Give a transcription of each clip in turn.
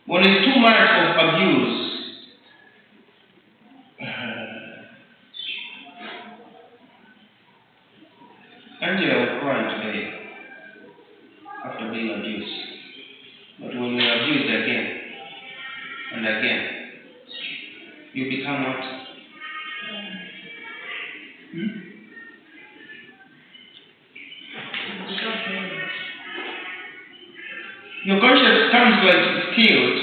When it's too much of abuse, Angela will cry today after being abused. But when you're abused again and again, you become what? Your conscience comes like it's killed.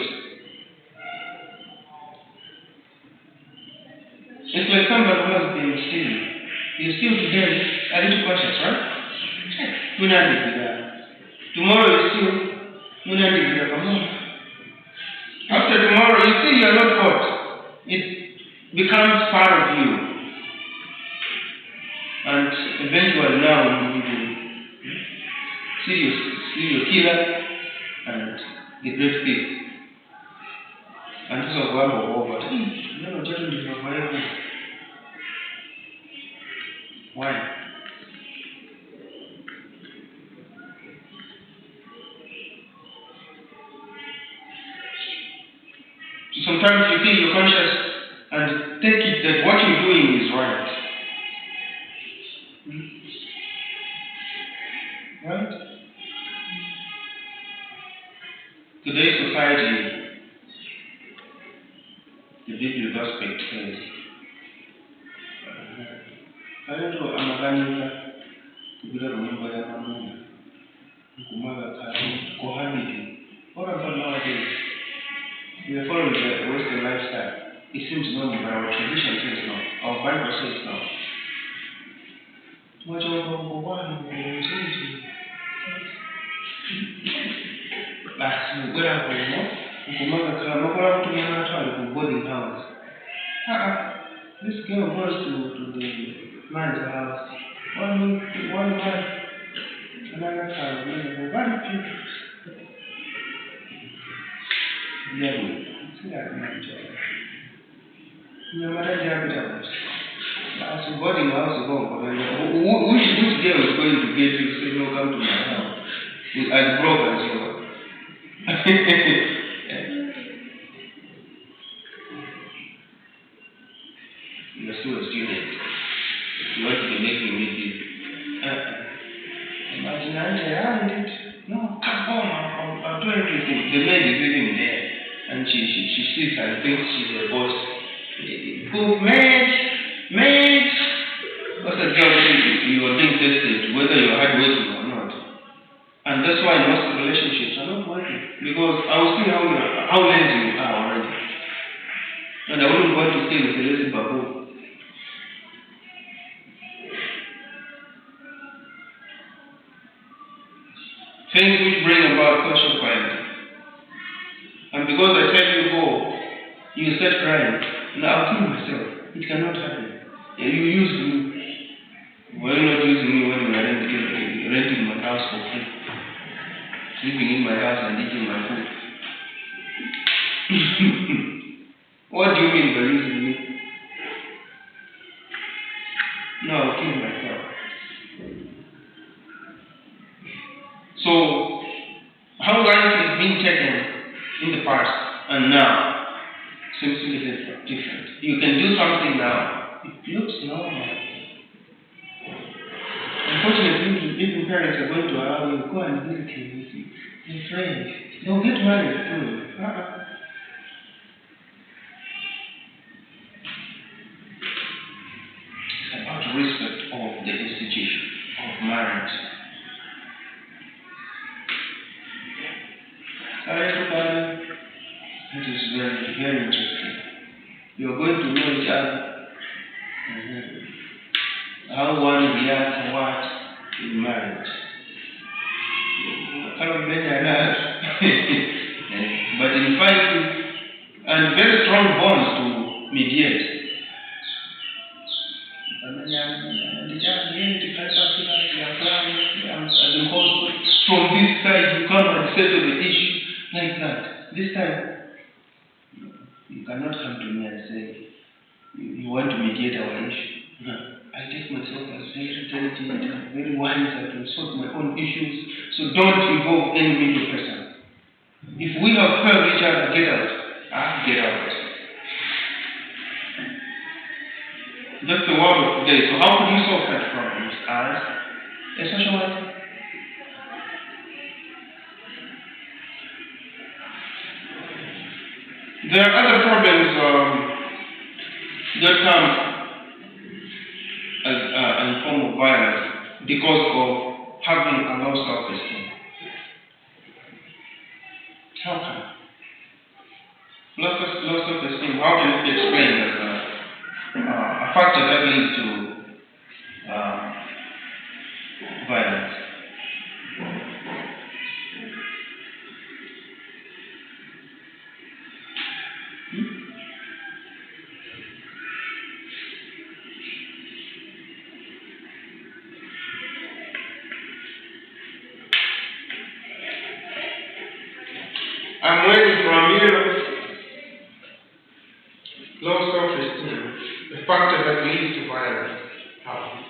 It's like somebody who has been stealing. You steal today, a little conscious, right? Tomorrow you steal. After tomorrow, you see you're not caught. It becomes part of you. And eventually now you see your killer and the great thief. And this is one over. Why? So sometimes you feel you're conscious and take it that what you're doing is right. Right? Today's society, the biblical aspect says, Kaleto amaganyika kugira rumba ya mamungu kumaga kazi kohaniti. What about nowadays? We are following the Western lifestyle. It seems normal, but our tradition says no. Our Bible says no. Boarding house. This girl goes to the man's house. One man, another child, very cute. Yeah, see that man job. No matter the as a boarding house, which girl is going to get you say no, come to my house? As broke as you are. You're still a student. You want to be making me deal. Imagine I did it. No, come home. I'm doing everything. The maid is living there. And she sits and thinks she's a boss. Good maid. What's the girl you are being tested whether you're hardworking or not? And that's why most relationships are not working. Because I will see how lazy you are already. And I wouldn't want to stay with a lazy baboon. Things which bring about social violence. And because I said you go, you start crying. Now I'll kill myself. It cannot happen. You use me. Why are you not using me when you are renting my house for free? Sleeping in my house and eating my food. What do you mean by using me? No, I'll kill myself. So, how life is being taken in the past and now seems to be different. You can do something now, it looks normal. Unfortunately, even parents are going to allow you to go and visit your friends. They'll get married too. It's about respect of the institution of marriage. It is very, very interesting. You're going to know each other. How one reacts to what in marriage. But in fighting, and very strong bonds to mediate. From this side, you come and settle the issue like that. This time, you cannot come to me and say, you want to mediate our issue. No. I take myself as very intelligent and very wise. I can sort my own issues. So don't involve any middle person. If we have failed each other, get out. Get out. That's the word of today. So how could you solve such problems as a social worker? There are other problems that come as in form of violence because of having a low self-esteem. How come? Low self-esteem, how can it be explained as a factor that leads to violence? I'm waiting for a million low self-esteem, a factor that leads to violence. How?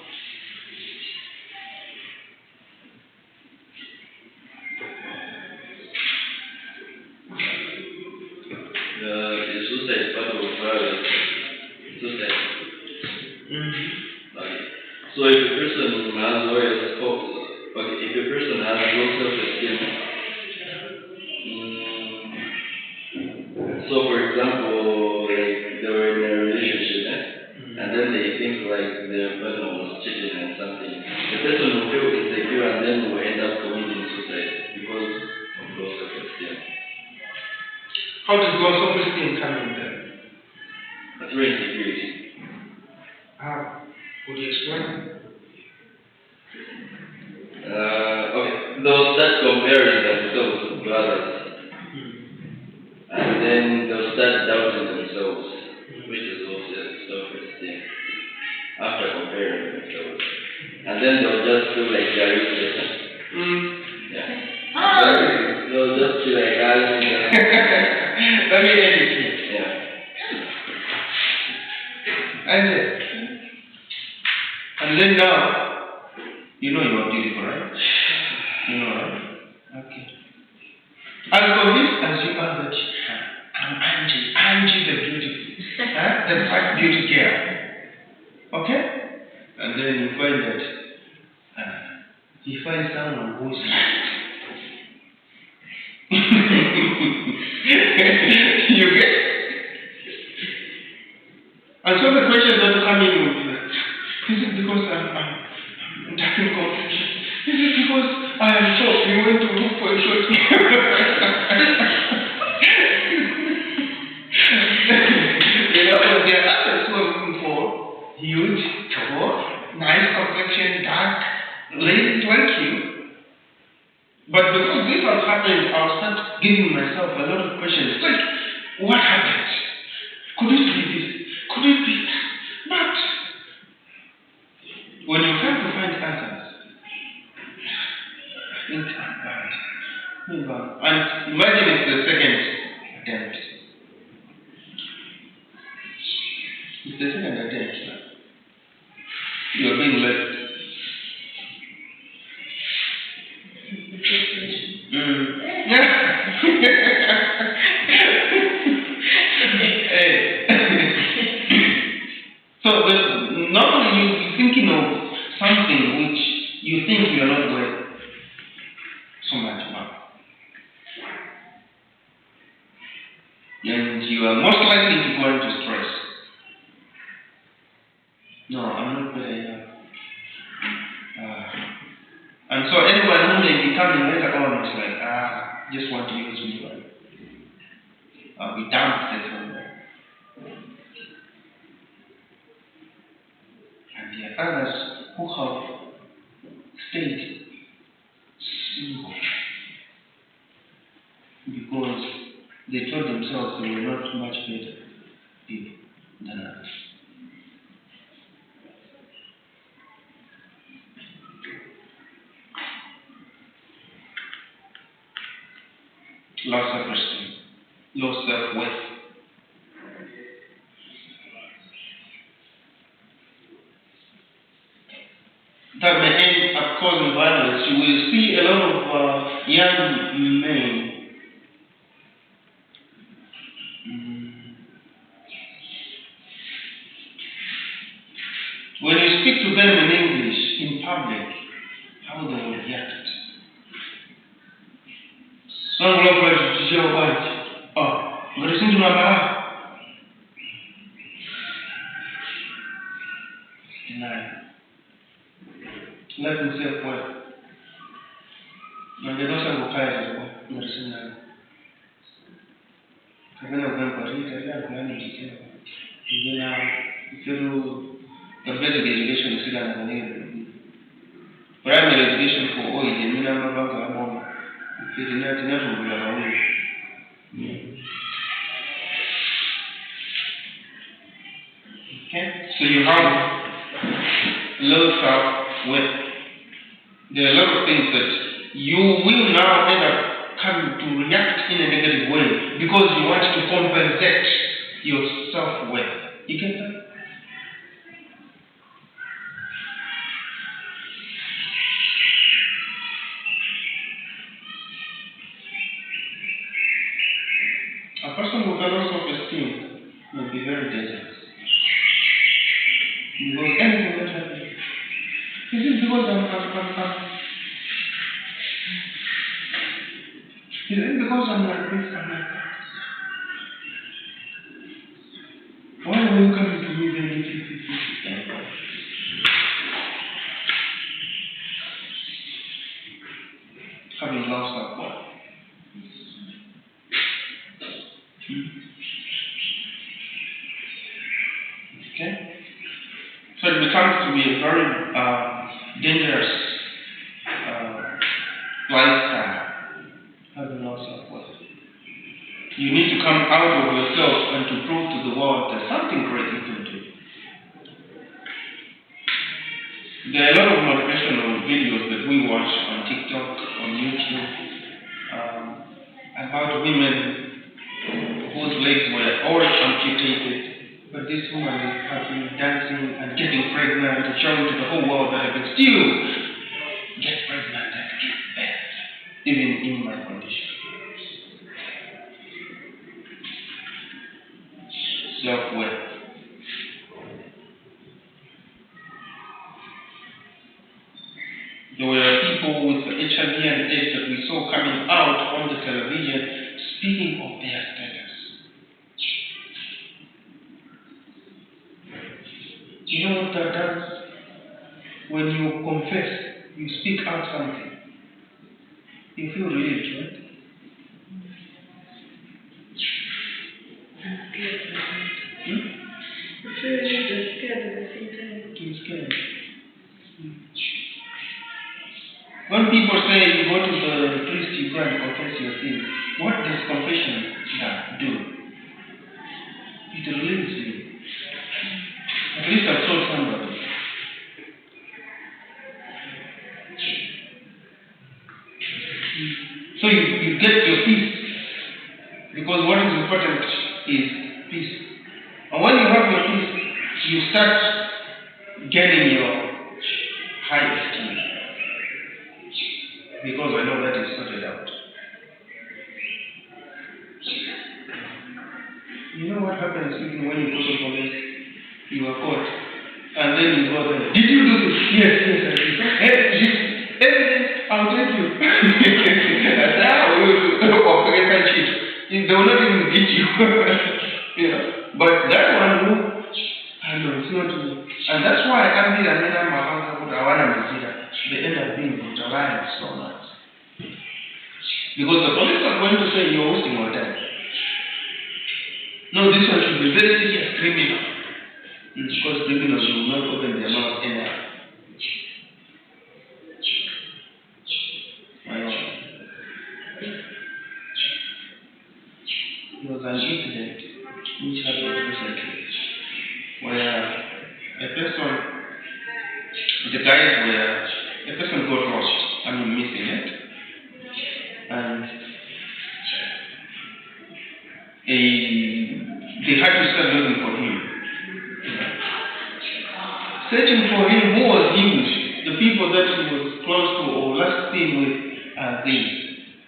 The suicide is part of violence. Suicide. Okay. So if a person has low if a person has low self-esteem, so for example, like they were in a relationship, and then they think like their partner was cheating and something. The person will feel insecure and then will end up committing suicide because of low self-esteem. How does low self-esteem come in there? That's very insecurity. How? Would you explain? Okay, they'll start comparing themselves to others. And then they'll start doubting themselves, which is also self-esteem, after comparing themselves. And then they'll just feel like they're useless. Yeah. They'll just feel like, let me educate. Yeah. And then now, you know you are beautiful, right? You know, right? Okay. As convinced as you are that I'm Angie the beautiful, the black beauty girl. Okay? And then you find that you find someone who's light. You get? And so the questions that come in with is it because I'm having confusion? Is it because I am short? You went to look for a short there are others who are looking for huge, tall, nice complexion, dark, ladies like you. But because this has happened, I'll start giving myself a lot of questions. Like, what happened? Could it be this? Could it be that? But when you come to find answers, I think I'm bad. And imagine it's the second attempt. It's the second attempt. You are being left. So normally you're thinking of something which you think you are not worth so much about. And you are most likely to go into stress. No, I'm not better enough. And so anyone who may be coming later on is like, just want to use me, but I'll be dumped somewhere. And there are others who have stayed single because they told themselves they were not much better people than others. Low self-esteem, low self-worth. That may end up causing violence. You will see a lot of young men When you speak to them in English, in public, how they will react. Some will offer to share white. Oh, but listen to my mouth. Deny. Let them say well. And they don't say what kind of well. Listen now. I'm going to go and read it. I'm going to detail. And then if you the basic education is still an primary education for all the minimum bank if it is not enough of your own. Okay? So you have low self-worth. There are a lot of things that you will now end up coming to react in a negative way because you want to compensate your self-worth. You get that? A person with a low self-esteem may be very dangerous. Because anything that happens, is it because is it because I'm like this, I'm like that? Why are you coming to me then having lost that ball? Okay? So it becomes to be a very dangerous lifestyle, having low self-worth. You need to come out of yourself and to prove to the world that something great you can do. There are a lot of motivational videos that we watch on TikTok, on YouTube, about women whose legs were all amputated, but this woman is happy, dancing and getting pregnant and showing to the whole world that I can still get pregnant and give birth, even in my condition. Self-worth. There were people with HIV and AIDS that we saw coming out on the television speaking of their status. You know what that does? When you confess, you speak out something, you feel relieved, right? I'm scared. You're scared at the same time. You're scared. When people say you go to the priest, you go and confess your sins, what does confession do? It relieves you. At least I told somebody. So you get your peace. Because what is important is peace. And when you have your peace, you start getting your high esteem. Because I know that is sorted out. You know what happens even when you go to police? You are caught. And then you go there. Did you do this? Yes, I did. Hey, evidence, I'll take you. That's how you operate and cheat. They will not even beat you. You know. But that one, I know, it's not me. And that's why I can't be a man they end up being brutalized so much. Because the police are going to say you're wasting your time. No, this one should be very serious criminal. Because criminals will not open their mouth anyhow. There was an incident which happened recently where a person got lost, missing it. And they had to start looking for him. Searching for him, who was he? The people that he was close to or last seen with, they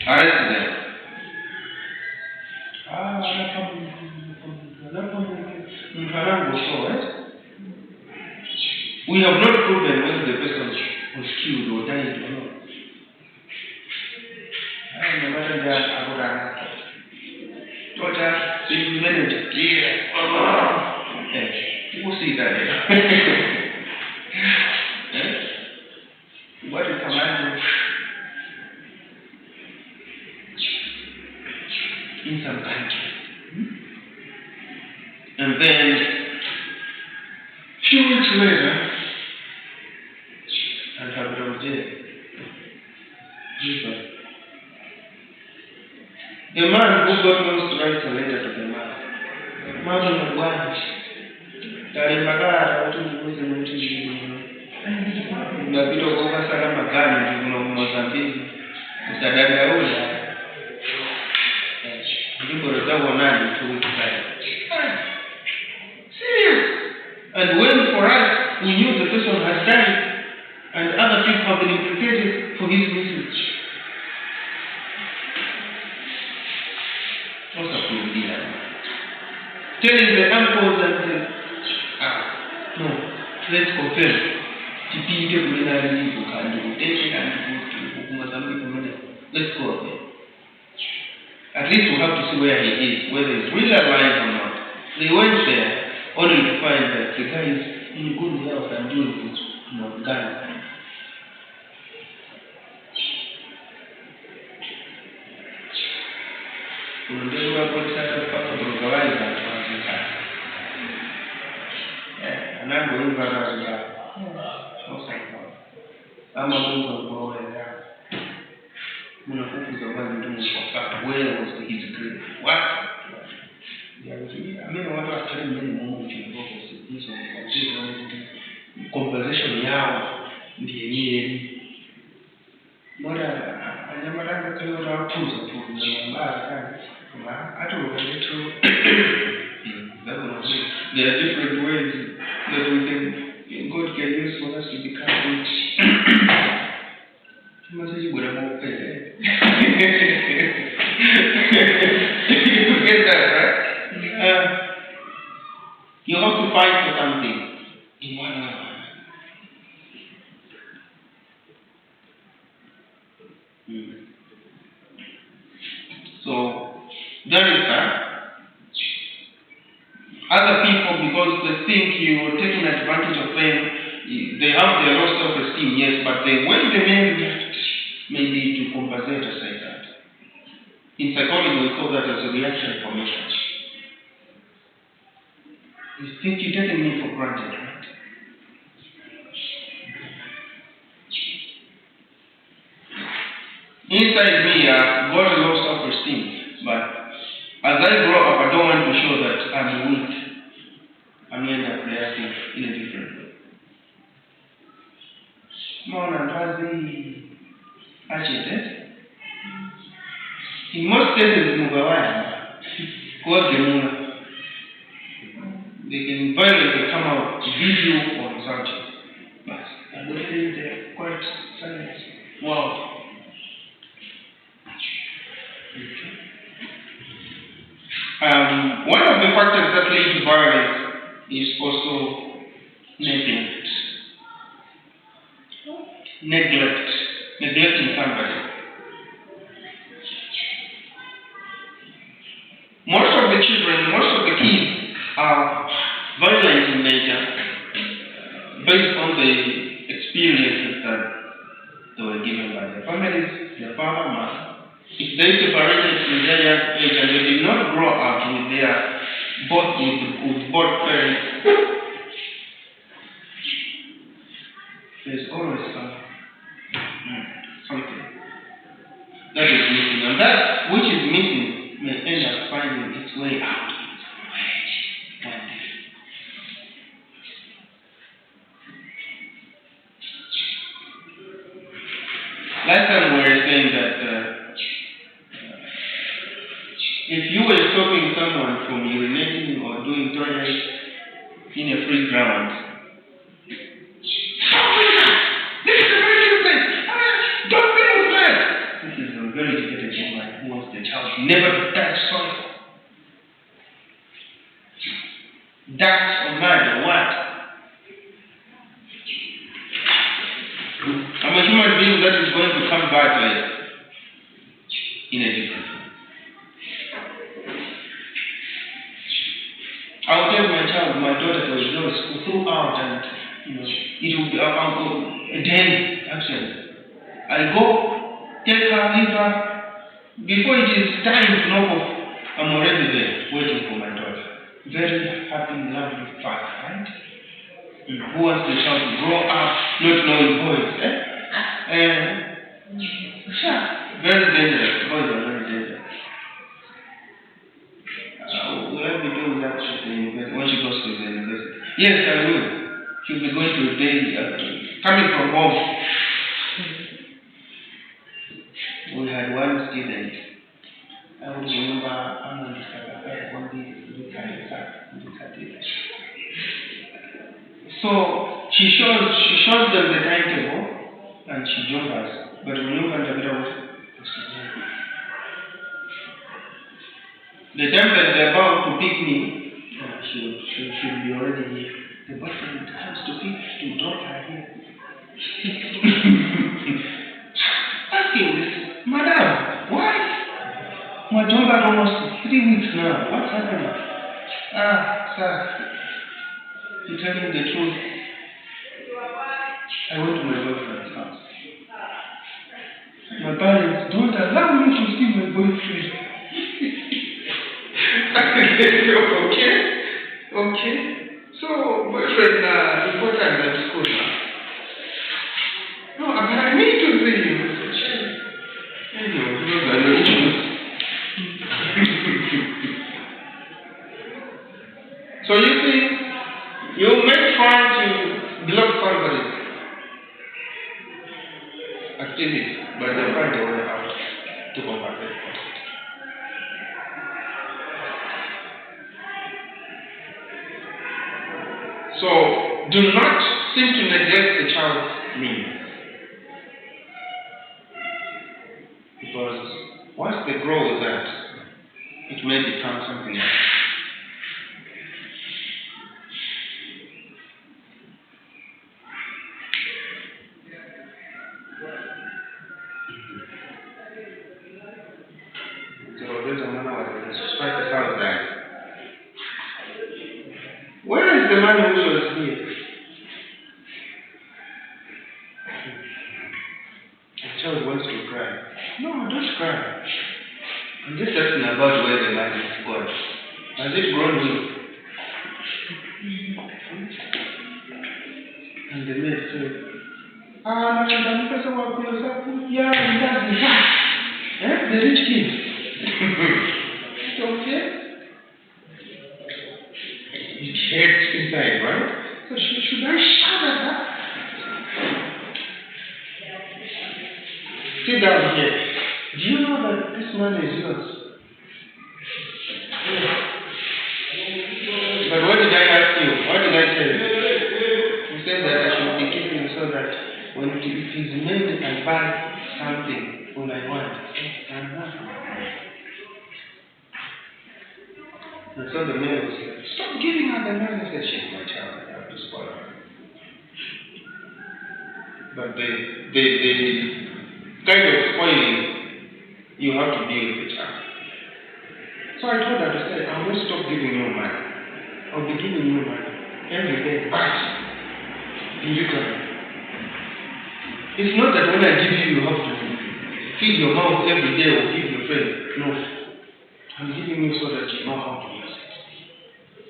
arrested them. We have not proven whether the person was killed or died or not. No matter that, I would ask. Daughter, this minute, we'll see that. What is commanded in some country? And then, few weeks later, and Capital jail. The man who got lost writes a letter to the man. Man of one. Tarimagara, what is the reason? Unapita kwa sana magari ndio Mozambique. Msadada ule. Ndipo rotawo nani tu serious. And when for us we knew the person had died and other people have been implicated for his message. What's up with that? Telling the uncles and no, let's confess. Let's go there. At least we have to see where he is, whether he's really alive or not. They went there only to find that the guy is in good health and doing good, gun. Ama Mungu kuoelea. Unakuta zamani ndio mshaka where was his grave? What? Mimi watu wakati mimi Mungu kidogo hizo conversation yao ndiye nini? Mbona anyamaranga kile unapuza tu mbaya sana. Hata ukiletu there are different ways that we can God can use for us to become rich. You get that, right? You have to fight for something in one hour. So, that is that. Other people, because they think you're taking advantage of them, they have their low self-esteem, yes, but the way they react may be to compensate us like that. In psychology, we call that as a reaction formation. You think you're taking me for granted, right? Inside me, I've got a low self-esteem, but as I grow up, I don't want to show that I'm weak. I'm end up reacting in a different way. Mona kazi achete. In most cases, mugawani kwa gemuna. They can violently come out video or something. But I don't think they're quite silent. Wow. One of the factors that lead to violence is also neglect. Neglecting somebody. Most of the children, most of the kids are violent in nature based on the experiences that they were given by their families, their father, mother. If they separated in their young age and they did not grow up with their both parents, there's always something that is missing, and that which is missing may end up finding its way out. Last time we were saying that if you were stopping someone from urinating or doing toilet in a free ground, never to touch soil. That or mad or what? I'm a human being that is going to come back like in a different way. I will tell my child, my daughter to go to school throughout, and it will be a day actually. I go, take her, leave her. Before it is time to knock off, I'm already there waiting for my daughter. Very happy, lovely father, right? Who wants the child to grow up not knowing boys, sure, very dangerous. Boys are very dangerous. Will I be doing that at the university when she goes to the university? Yes, I will. She'll be going to a day coming from home. We had one student. I would remember so she shows them the timetable and she joins us. But the time that they're about to pick me, she'll be already here. The boyfriend has to drop her here. Asking this, madam, why? My job had almost 3 weeks now. What's happening? Sir, to tell you the truth, I went to my boyfriend's house. My parents don't allow me to see my boyfriend. Okay. So, boyfriend, important at school now. No, but I need to see you. Those are no issues. So you see, you may try to block somebody's activity, but they find a way out to compensate. So do not seem to neglect the child's needs. Because once they grow with that, it may become something else. Where is the man who was here? The child wants to cry. No, don't cry. I'm just asking about where the man is gone. Has it grown with? And the maid said, the rich king. Okay? It hurts inside, right? So should I shout at her? Sit down here. Do you know that this man is yours? Yes. But what did I ask you? What did I tell you? You said that I should be keeping so that when it is made I buy something when I want. And so the man was like, stop giving her the money. I said, she's my child, I have to spoil her. But the kind of spoiling, you have to deal with the child. So I told her to say, I won't stop giving you money. I'll be giving you money every day, but in return. It's not that when I give you, you have to feed your mouth every day or give your friend. No. I'm giving you so that you know how to use it.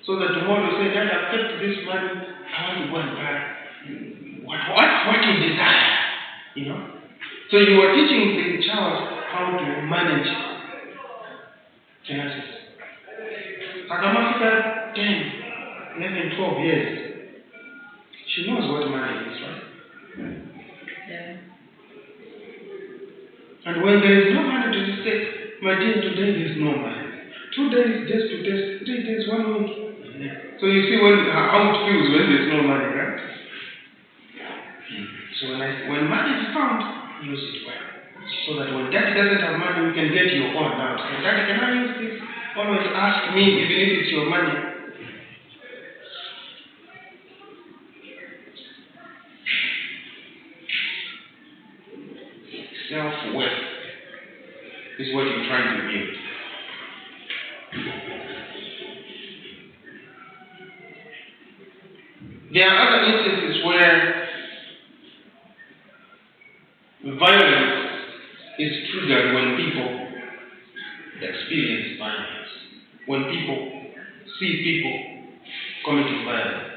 So that tomorrow you say, Dad, I've kept this money, I want to go and buy what you desire. You know? So you are teaching the child how to manage finances. After 10, 11, 12 years, she knows what money is, right? Yeah. And when there is no money to say, my dear, today there is no money. 2 days just to test, 3 days, 1 week. So you see how it feels when there is no money, right? So when money is found, use it well. So that when daddy doesn't have money, we can get your own now. So daddy, can I use this? Always ask me, even if it's your money. There are other instances where violence is triggered when people experience violence, when people see people committing violence.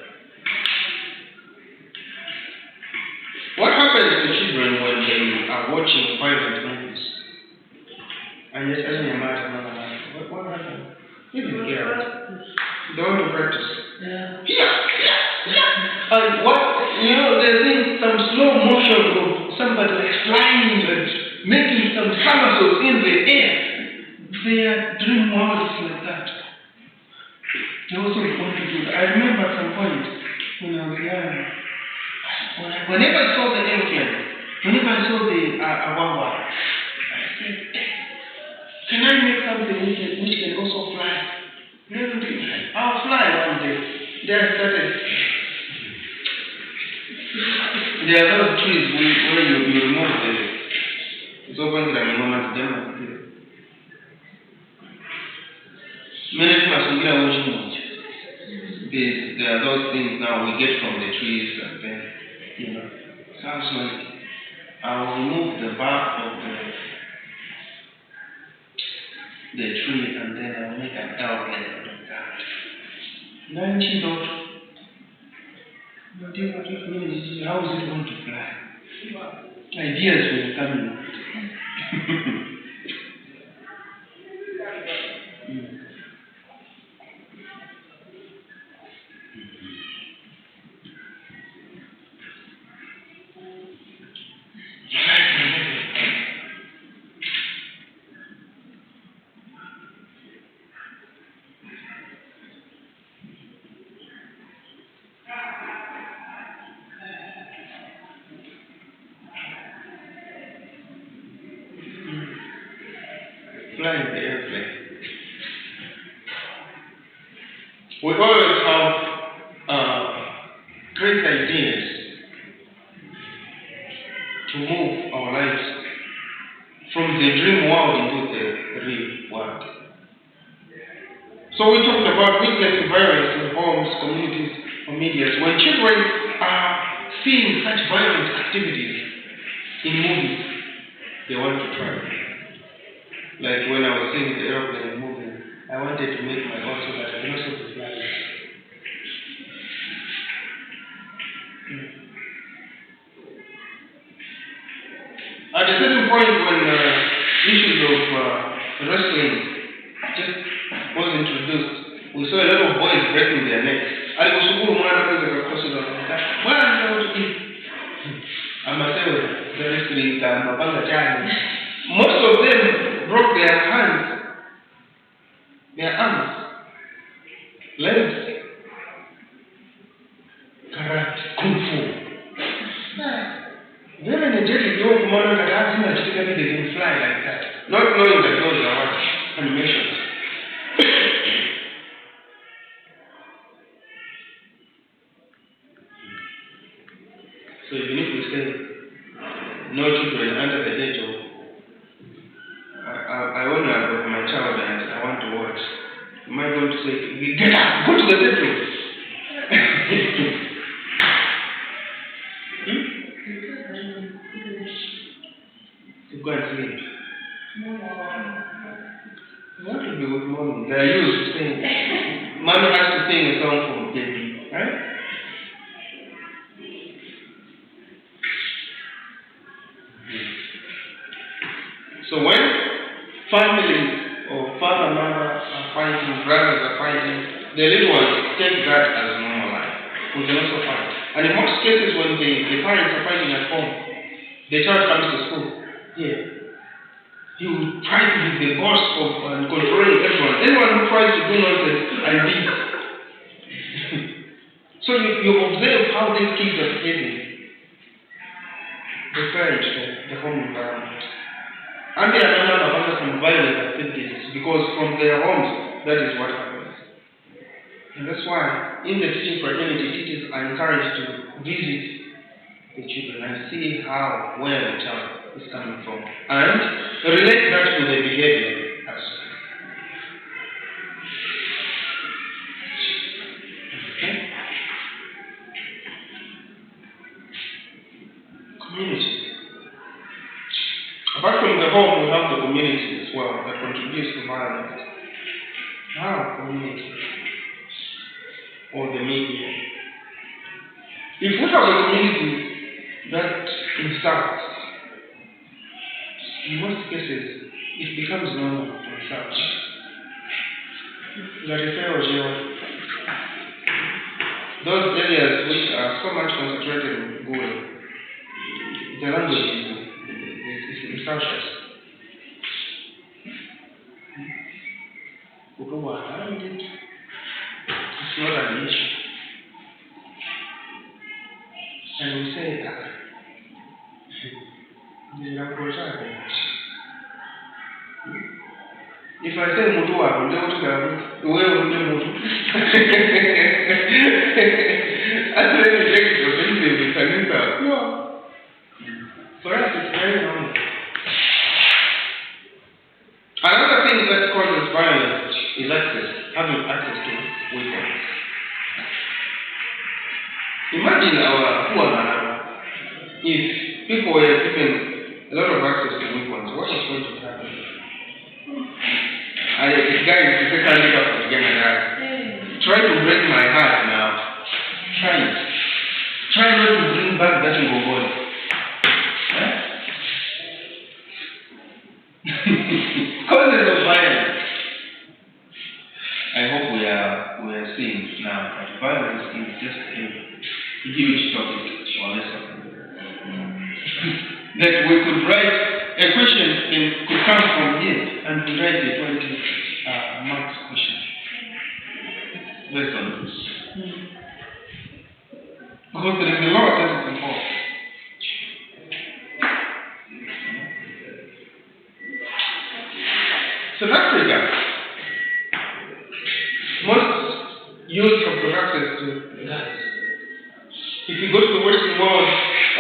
What happens to children when they are watching violent movies? And just as a matter, what happened? They didn't care. They want to practice. Yeah. And what, there's been some slow motion of somebody like flying and making some somersaults in the air. Their dream worlds like that. They also want to do that. I remember at some point when I was young, whenever I saw the airplane, whenever I saw the Awawa, I said, can I make something which can also fly? I'll fly one day. Then I started. There are those trees where you remove it's open to the many people are watching it. There are those things now we get from the trees and then, sounds like I'll remove the bark of the tree and then I'll make an airplane out of that. 90 dollars. How is it going to fly? Ideas will come in. Flying the airplane. We always have great ideas to move our lives from the dream world into the real world. So we talked about witnessing violence in homes, communities, or media. When children are seeing such violent activities in movies, they want to try. Like when I was seeing the airplane moving, I wanted to make my own so that I can also be flying. At a certain point when issues of wrestling just was introduced, we saw a lot of boys breaking their necks. I was supposed to I'm myself, the wrestling, most of them broke their hands, their arms, legs, karate, kung fu. Very energetic young commander that has energetically they can fly like that, not knowing that those are what? Animations. So even if we say no children under the age of I want to have my child and I want to watch. Am I going to say, get up, go to the bedroom? To go and sleep. What will be with mommy? They are used to sing. Mommy has to sing a song for baby, right? So when families or father, mother are fighting, brothers are fighting, the little ones take that as normal life. We can also fight. And in most cases when the parents are fighting at home, the child comes to school. Yeah. He will try to be the boss of and controlling everyone. Anyone who tries to do nonsense and beat. So you observe how these kids are behaving. The parents, the home environment. And they are under some violent activities because from their homes, that is what happens. And that's why in the teaching fraternity, teachers are encouraged to visit the children and see where the child is coming from and relate that to the behavior as well. Okay? communities as well that contributes to violence. Our community or the media. If we have a community that insults, in most cases, it becomes normal to insult. That if I was here, those areas which are so much concentrated in Google, the language is insultious. People were around it. It's not an issue. And we say, if I say Mutu, I will never tell the way we do Mutu. I say reject the offensive with an insult. No. For us, it's very normal. Another thing that causes violence is having access to weapons. Imagine our poor man, if people were given a lot of access to weapons, what was going to happen? The guy is the second leader of the game and try to break my heart now. Try it. Try not to bring back that Ngongoni. Causes of violence. I hope we are seeing now that violence is just a huge topic or lesson. That we could write a question and could come from here and we write a 20 marks question based on this. Because there is a lot that is involved. South Africa, most youth have got access to guns. If you go to the Western world,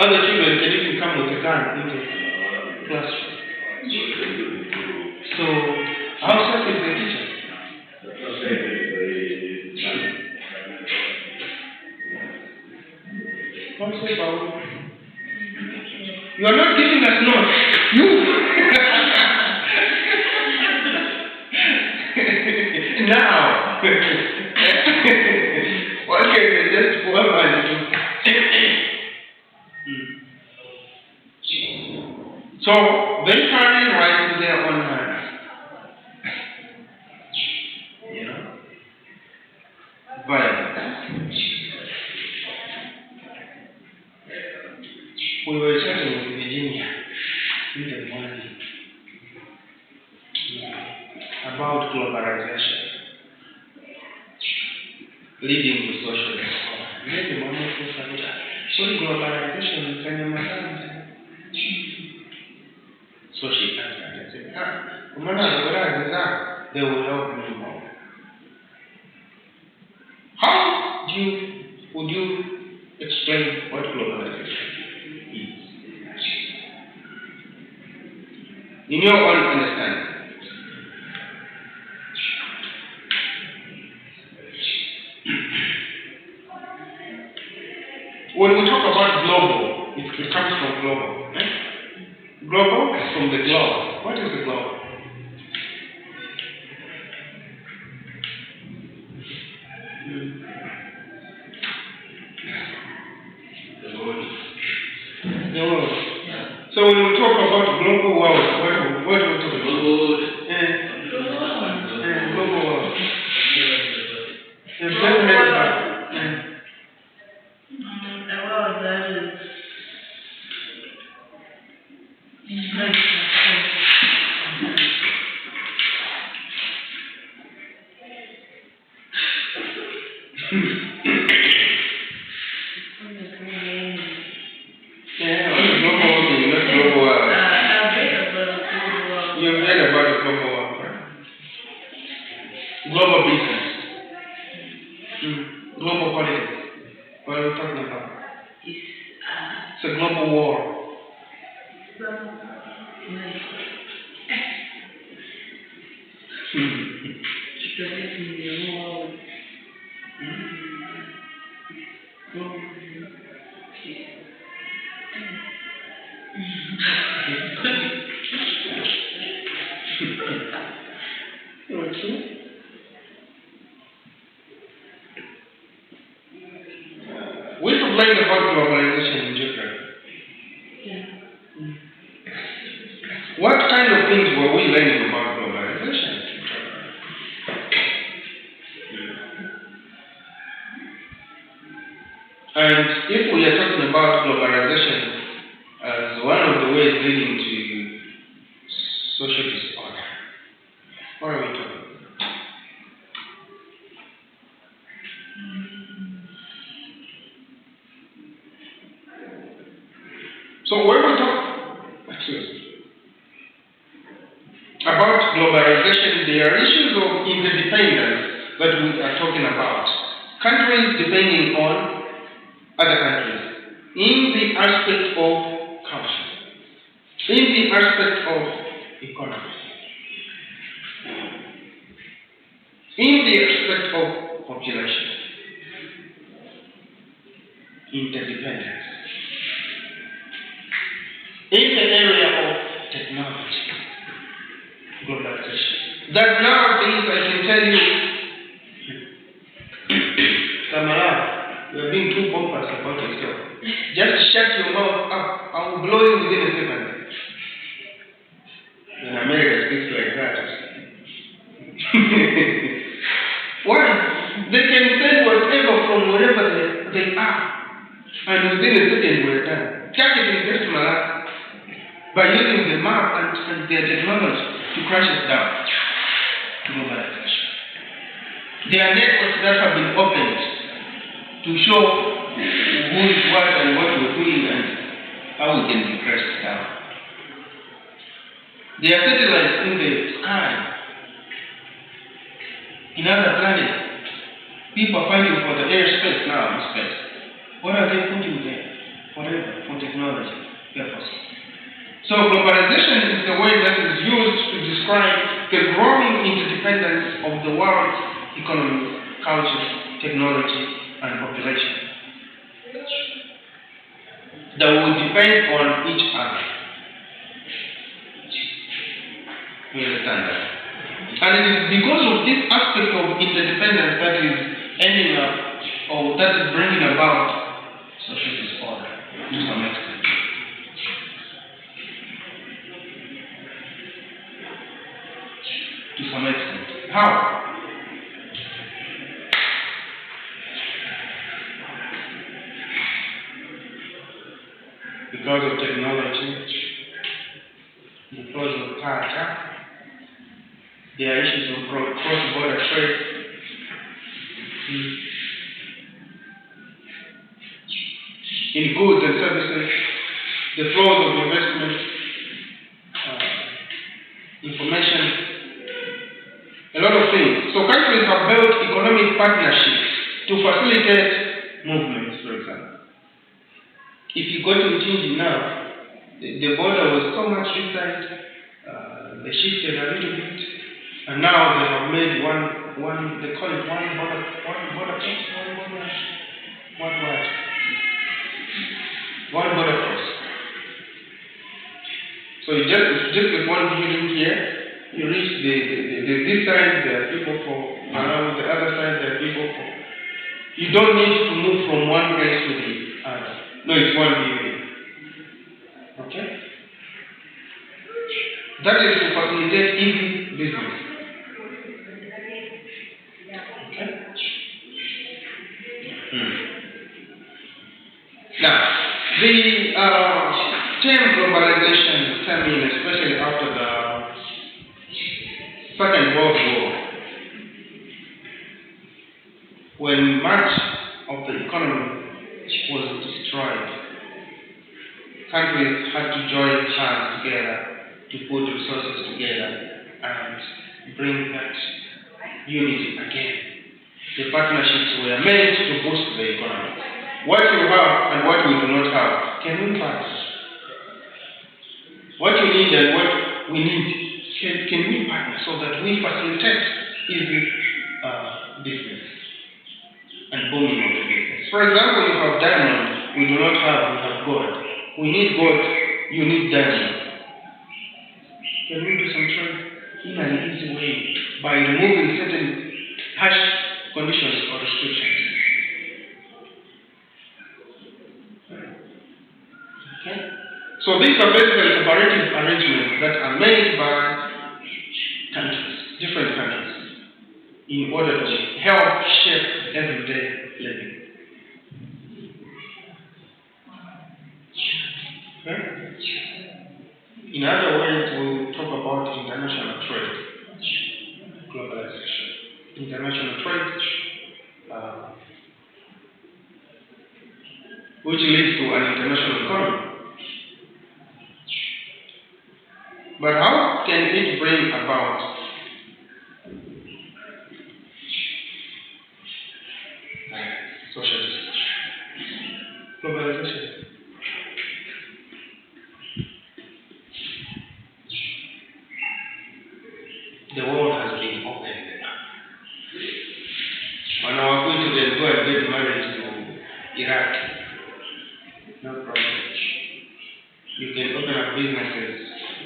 other children can even come with a gun into the classroom. So, how safe is the teacher? How safe are we? You are not giving us notes. You! Now! What can you just pour money to? So they carry right in their own hands. You know? Violence. We were chatting with Virginia in the morning about globalization, leading to socialism. So globalization is an so she answered and said, they will help me more. How would you explain what globalization is? In your own understanding. When we talk about global, it comes from global. Global is from the globe. What is the globe? The world. The world. So when we talk about global world, what do we talk about? Global world. Global business. Global politics. What are we talking about? It's a global war. we've learned about globalization in geography. Yeah. What kind of things were we learning about globalization? And if we are talking about globalization as one of the ways leading to social disorder, what are we talking about? So when we talk about globalization, there are issues of interdependence that we are talking about. Countries depending on other countries in the aspect of culture, in the aspect of economy, in the aspect of population, interdependence. In the area of technology, globalization. That nowadays I can tell you, Kamala, you are being too pompous about yourself. Just shut your mouth up. I will blow you within a second. In America, speaks like that. Why? They can send whatever from wherever they are. And within a second, we're done. Targeting just Malak by using the map and their technology to crash it down. Globalization. There are networks that have been opened to show who is what and what we're doing and how we can be crashed down. There are satellites in the sky, in other planets. People are fighting for the airspace now in space. What are they putting there? Whatever, for technology purposes. So globalization is the way that is used to describe the growing interdependence of the world's economy, culture, technology, and population. That will depend on each other. We understand that. And it is because of this aspect of interdependence that is ending up, or that is bringing about social disorder to some extent. To some extent. How? Because of technology, because of culture, there are issues of cross-border trade. In goods and services, the flows of investment, information, a lot of things. So countries have built economic partnerships to facilitate movements, for example. If you go to Uchinji now, the border was so much inside, they shifted a little bit, and now they have made one they call it one border cross. So it's just one building here. You reach this side, there are people for around the other side, there are people for. You don't need to move from one place to the other. No, it's one building. Okay? That is to facilitate easy business. Okay? Now, the term globalization came in, especially after the Second World War, when much of the economy was destroyed. Countries had to join hands together to put resources together and bring that unity again. The partnerships were meant to boost the economy. What you have and what we do not have, can we partner? What you need and what we need, can we partner so that we facilitate easy business and booming of the business? For example, you have diamond, we do not have, we have gold. We need gold, you need diamond. Can we do some trade in an easy way by removing certain harsh conditions or restrictions? So these are basically cooperative arrangements that are made by countries, different countries, in order to help shape everyday living. Okay? In other words, we'll talk about international trade, globalization. International trade, which leads to an international economy. But how can it bring about social justice? Globalization. The world has been opened. When our people can go and get married to Iraq, no problem. You can open up businesses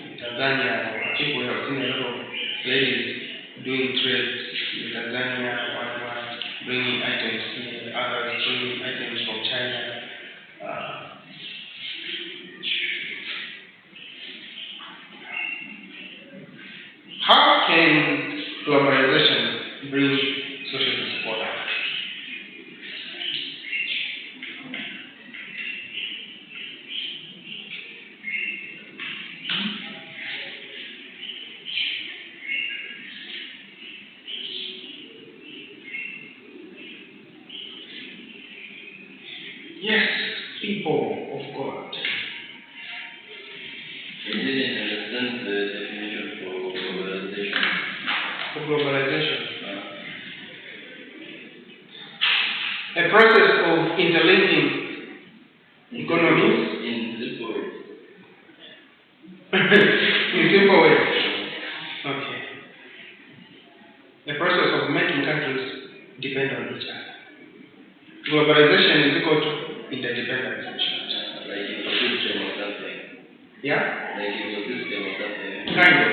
in Tanzania. I think we have seen a lot of ladies doing trade in Tanzania, one bringing items here, others bringing items from China. How can globalization bring social support? Yes, people of God. I didn't understand the definition for globalization. For globalization. A process of interlinking economies In simple words. in simple ways. Okay. The process of making countries depend on each other. Globalization is equal to interdependence. Like ecosystem or something. Yeah? Like ecosystem or something. Kind of.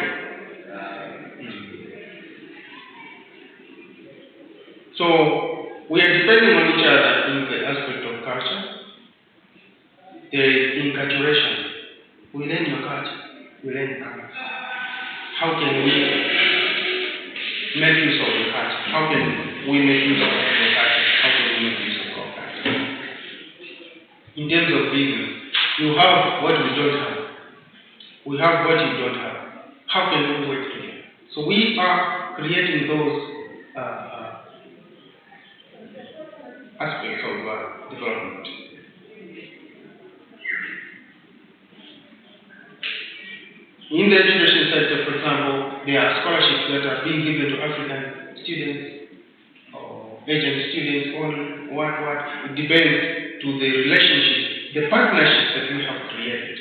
So we are depending on each other in the aspect of culture. There is inculturation. We learn your culture. We learn ours. How can we make use of the culture? How can we make use of the culture? How can we make use of our culture? In terms of business, you have what we don't have. We have what you don't have. How can we work together? So we are creating those aspects of development. In the education sector, for example, there are scholarships that are being given to African students or Asian students only. What? It depends to the relationship, the partnership that we have created.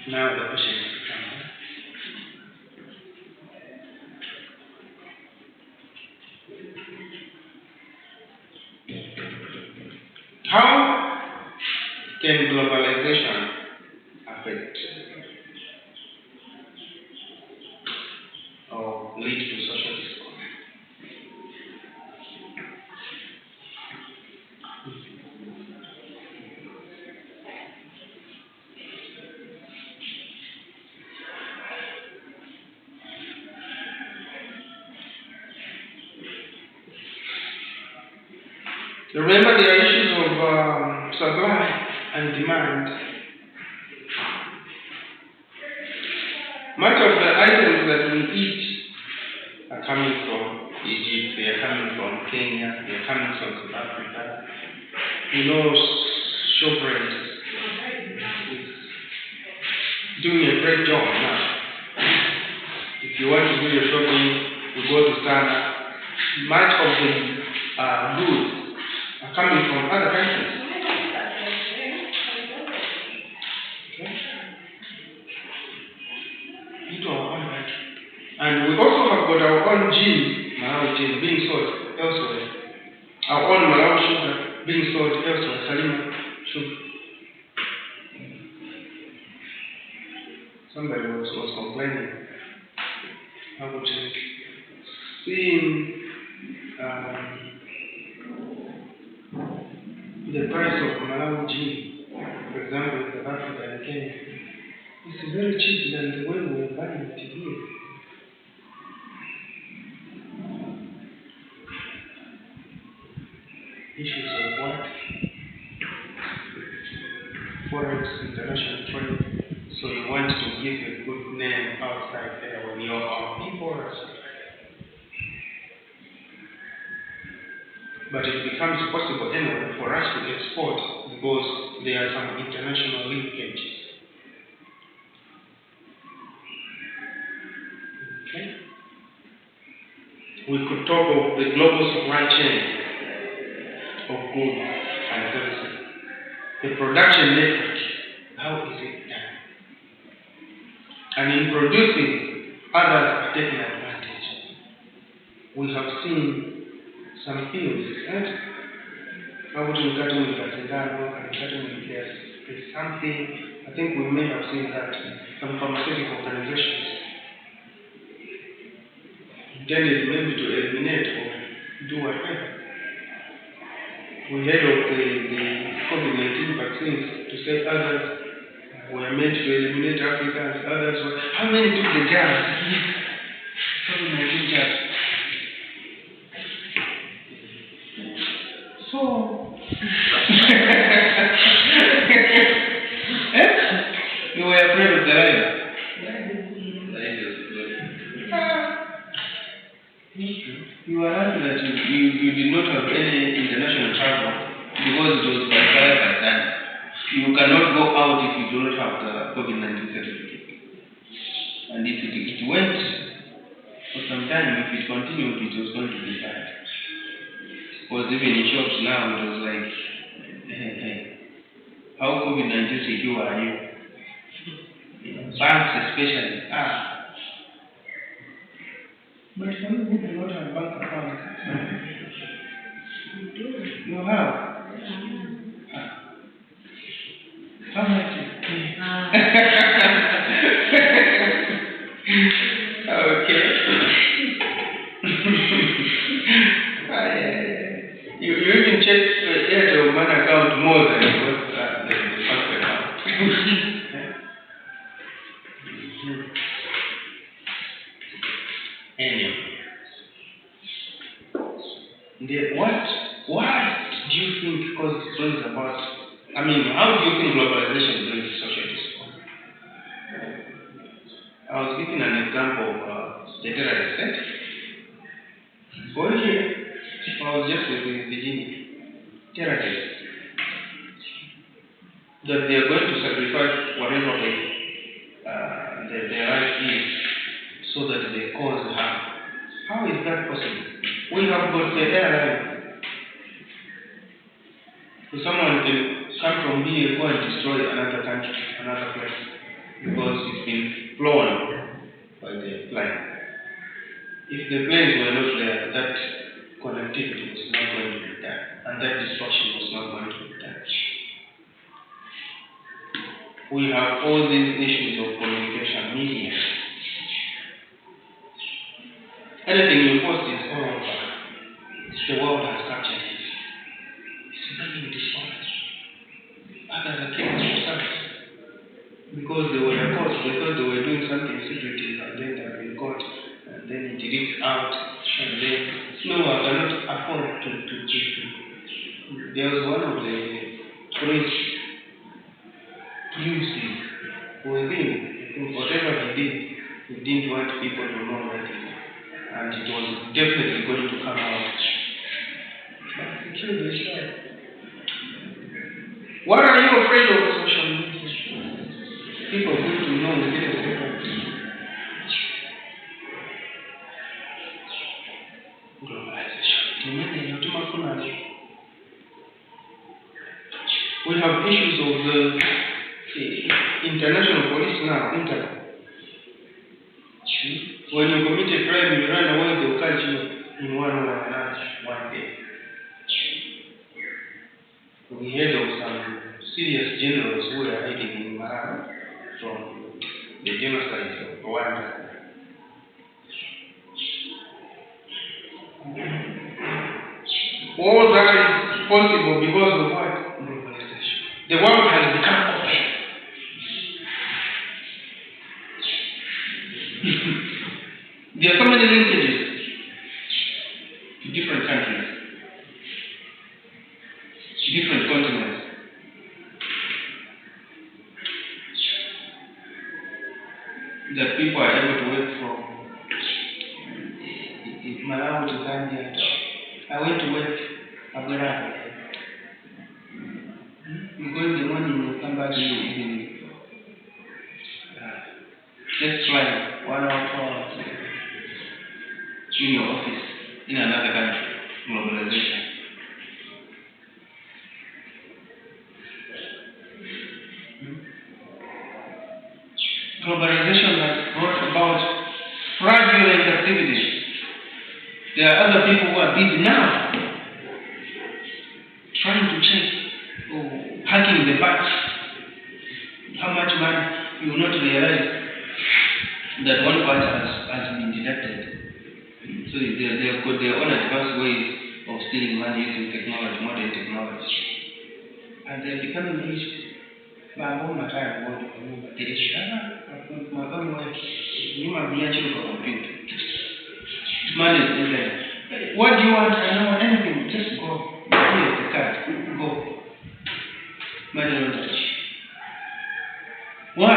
Now the question is, how can globalization affect or lead to social discord? Remember, there are issues of supply and demand. Much of the items that we eat are coming from Egypt, they are coming from Kenya, they are coming from South Africa. You know, Shoprite is doing a great job now. If you want to do your shopping, you go to Sana. Much of the goods are coming from other countries. Okay? Into our own country. And we also have got our own gin, Malawi gin, being sold elsewhere. Our own Malawi sugar being sold elsewhere, Salima sugar. Somebody was complaining about seeing the price of Malawi gin, for example, in South Africa and Kenya, is very cheap than the way we are buying it here. Issues of what? Forex, international trade. So you want to give a good name outside there when you're our people. But it becomes possible anyway for us to export because there are some international linkages. Okay? We could talk of the global supply chain of goods and services. The production network, how is it done? And in producing, others are taking advantage. We have seen some fields, right? There's something, I think we may have seen that some pharmaceutical organizations intended maybe to eliminate or do whatever. We heard of the COVID-19 vaccines to say others were meant to eliminate Africans, others were. How many took the jabs? COVID-19 jabs. So, you were afraid of the lion? You were happy that you did not have any international travel because it was by fire by time. You cannot go out if you do not have the COVID-19 certificate. And if it went for some time, if it continued, it was going to be bad. Because even in shops now, it was like, hey, how COVID-19 secure are you? Banks especially, But for you who do not have bank accounts, you have. How much? Okay. You even check the Airtel Money account more than the bank account. Anyway. What do you think because it brings about, how do you think globalization brings social discord? I was giving an example of the terrorist state. Over here, I was just with Virginia. Terrorists. That they are going to sacrifice whatever their right is so that they cause harm. How is that possible? We have got the airline. So someone can come from here, go and destroy another country, another place, because it's been flown by the plane. If the planes were not there, that connectivity was not going to be done, and that destruction was not going to be done. We have all these issues of communication, media. Anything you post is all over. The world has captured it. It's becoming dishonest. Others are killing themselves because they were caught. They thought they were doing something secretive, and then they have been caught, and then it leaks out, and then no, I cannot afford to. There was one of the police using within. I think whatever he did, he didn't want people to know that, and it was definitely going to come out. But he killed himself. What are you afraid of social media? People going to know within a second. Globalization. We have issues of the international police now, Interpol. When you commit a crime, you run away, they will catch you in one way or another one day. We heard of some serious generals who were hiding in Malawi from the genocide of Rwanda. All that is possible because of what? Globalization. The world has become open. There are so many linkages to different countries, different continents. That people are able to work from. Malawi to Zambia. I went to work abroad. You go in the morning, you come back in the evening. Just fly 1 hour, 2 hours in your office in another country. Globalization. Globalization has brought about fraudulent activities. There are other people who are busy now trying to check or hacking the banks. How much money you will not realize that one part has been deducted. So they have got their own advanced ways of stealing money using technology, modern technology. And they're becoming rich. Money is in there. What do you want? I don't want anything. Just go. Here's the card. Go. Money laundering. Why?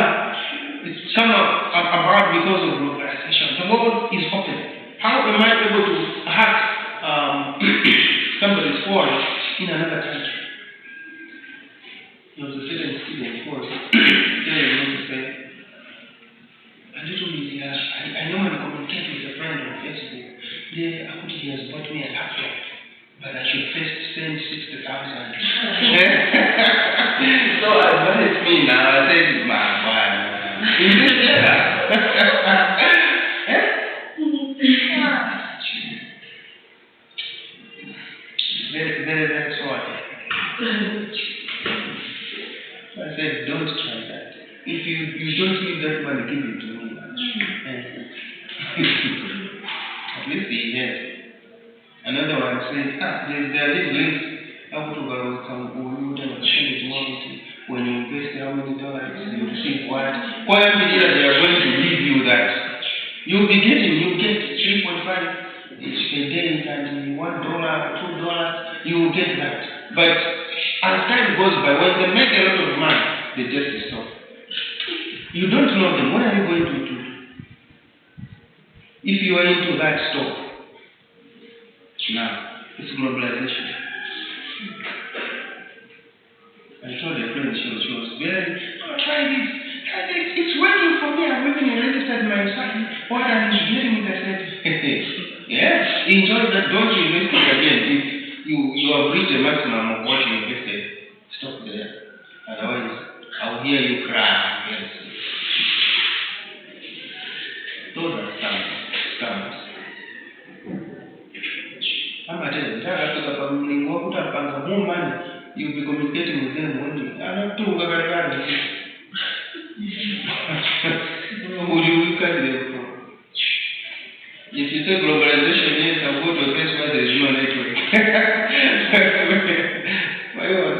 It's come about because of globalization. The world is open. How am I able to hack somebody's phone in another country? There was a certain student who was telling me to say, a little bit here, I normally communicate with a friend on Facebook. He has bought me a laptop, but I should first spend 60,000. So advised me now. I said, my boy, you did that. Very short. I said, don't try that. If you don't need that money, give it to me. At least he has. Another one said, there are these links. When you invest how many dollars, you receive what? Why they are going to give you that? You get 3.5 each a day, and $1, $2, you will get that. But as time goes by, when they make a lot of money, they just stop. You don't know them. What are you going to do? If you are into that store, now it's globalization. I told a friend she was very, try this. It's working for me. I've even registered my son. What are you getting it? I said, yes, enjoy that. Don't invest it again. If you have reached the maximum of what you invested, stop there. Otherwise, I'll hear you cry. Yes. Those are scams. I'm at it. More money. You'll be communicating with them only. I'm not too Who do you look at them for? If you say globalization, yes, I'll go to a place where there is no network. Why not?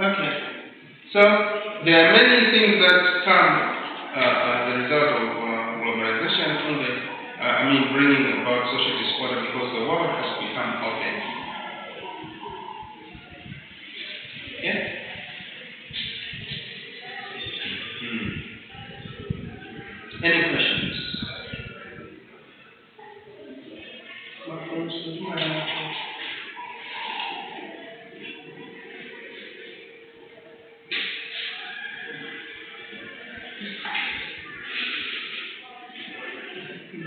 Okay. So, there are many things that come as a result of globalization, bringing about social disorder because the world has become open. Yeah? Any questions?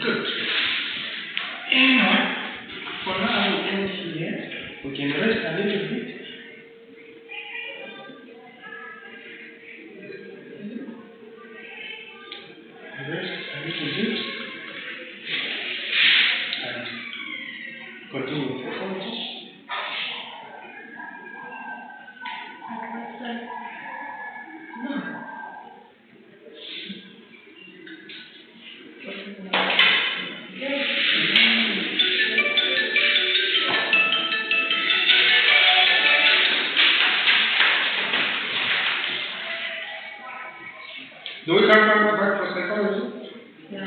Good. For now, we end here. We can rest a little bit. Rest a little bit. And continue with the course. Do we come back for psychology? Yeah.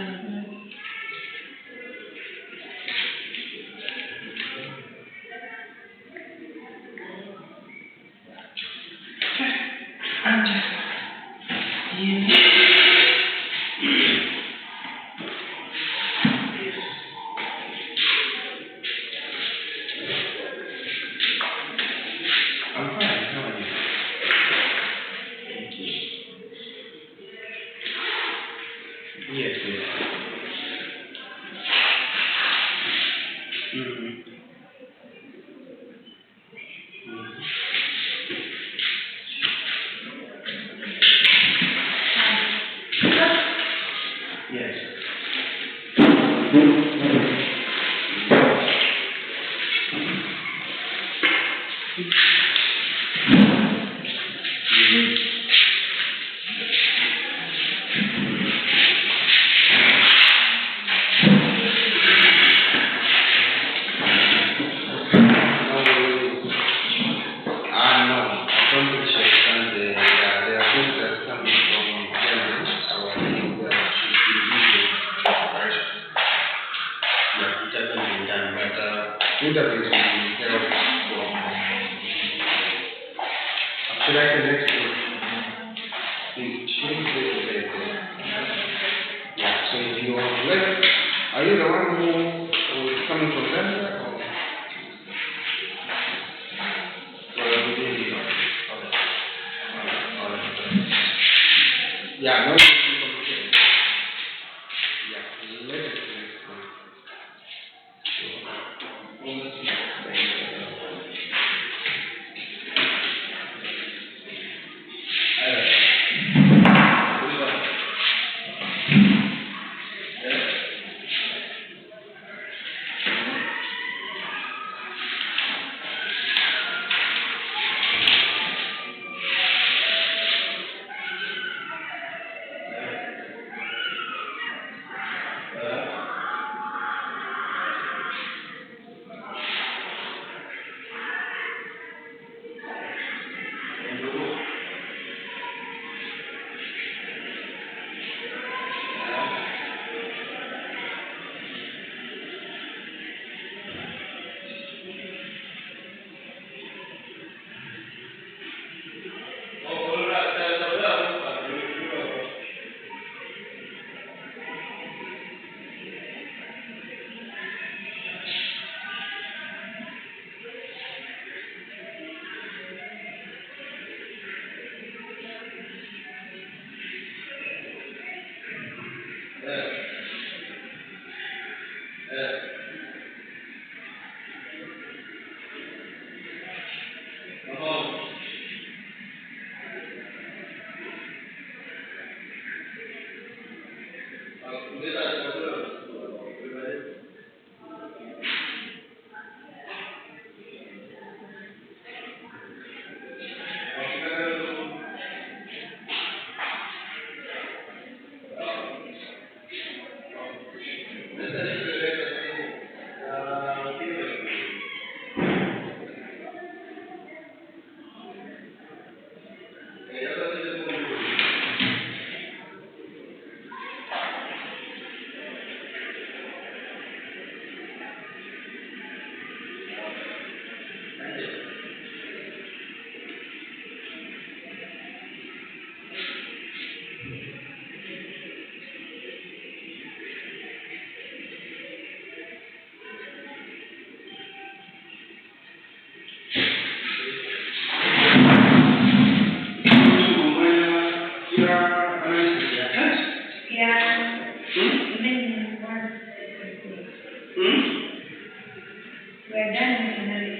I'm just. I'm fine. How are you? Thank you. Yes, yes. Yes. So if you are left, are you the one who is coming from Zambia or? Yeah, no. Yeah, let it We're done with another